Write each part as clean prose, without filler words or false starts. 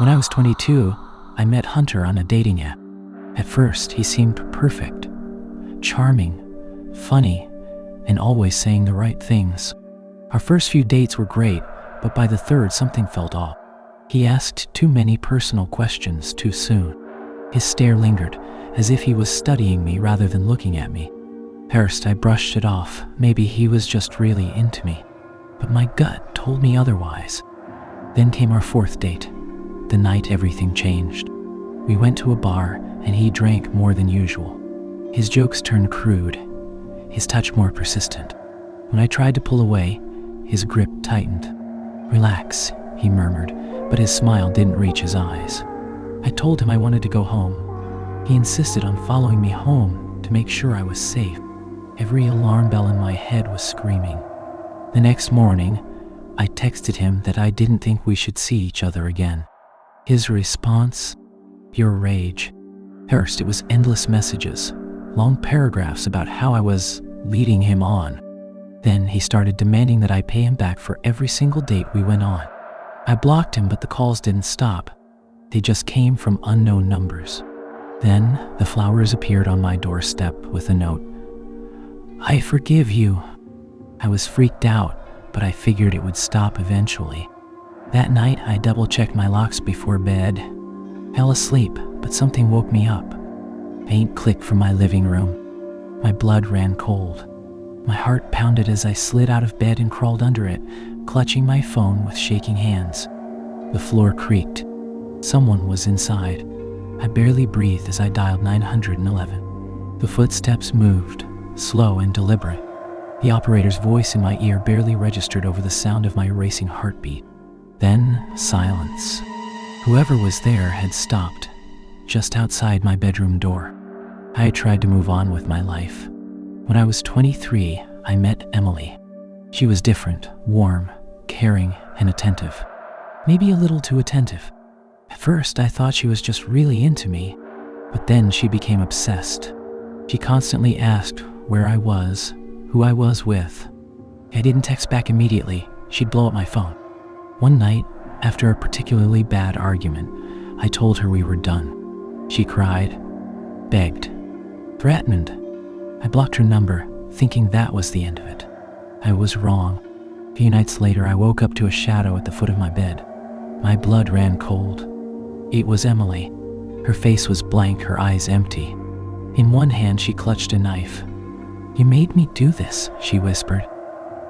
When I was 22, I met Hunter on a dating app. At first, he seemed perfect, charming, funny, and always saying the right things. Our first few dates were great, but by the third, something felt off. He asked too many personal questions too soon. His stare lingered, as if he was studying me rather than looking at me. First, I brushed it off. Maybe he was just really into me. But my gut told me otherwise. Then came our fourth date. The night everything changed. We went to a bar, and he drank more than usual. His jokes turned crude, his touch more persistent. When I tried to pull away, his grip tightened. "Relax," he murmured, but his smile didn't reach his eyes. I told him I wanted to go home. He insisted on following me home to make sure I was safe. Every alarm bell in my head was screaming. The next morning, I texted him that I didn't think we should see each other again. His response? Pure rage. First, it was endless messages, long paragraphs about how I was leading him on. Then he started demanding that I pay him back for every single date we went on. I blocked him, but the calls didn't stop. They just came from unknown numbers. Then the flowers appeared on my doorstep with a note. "I forgive you." I was freaked out, but I figured it would stop eventually. That night, I double-checked my locks before bed. Fell asleep, but something woke me up. Faint click from my living room. My blood ran cold. My heart pounded as I slid out of bed and crawled under it, clutching my phone with shaking hands. The floor creaked. Someone was inside. I barely breathed as I dialed 911. The footsteps moved, slow and deliberate. The operator's voice in my ear barely registered over the sound of my racing heartbeat. Then, silence. Whoever was there had stopped, just outside my bedroom door. I had tried to move on with my life. When I was 23, I met Emily. She was different, warm, caring, and attentive. Maybe a little too attentive. At first, I thought she was just really into me, but then she became obsessed. She constantly asked where I was, who I was with. If I didn't text back immediately, she'd blow up my phone. One night, after a particularly bad argument, I told her we were done. She cried, begged, threatened. I blocked her number, thinking that was the end of it. I was wrong. A few nights later, I woke up to a shadow at the foot of my bed. My blood ran cold. It was Emily. Her face was blank, her eyes empty. In one hand, she clutched a knife. "You made me do this," she whispered.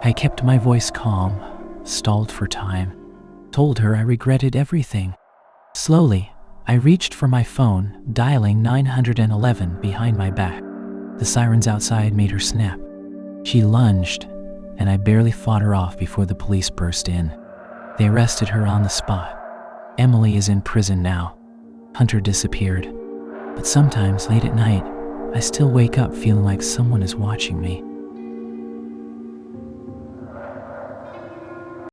I kept my voice calm, stalled for time, told her I regretted everything. Slowly, I reached for my phone, dialing 911 behind my back. The sirens outside made her snap. She lunged, and I barely fought her off before the police burst in. They arrested her on the spot. Emily is in prison now. Hunter disappeared. But sometimes, late at night, I still wake up feeling like someone is watching me.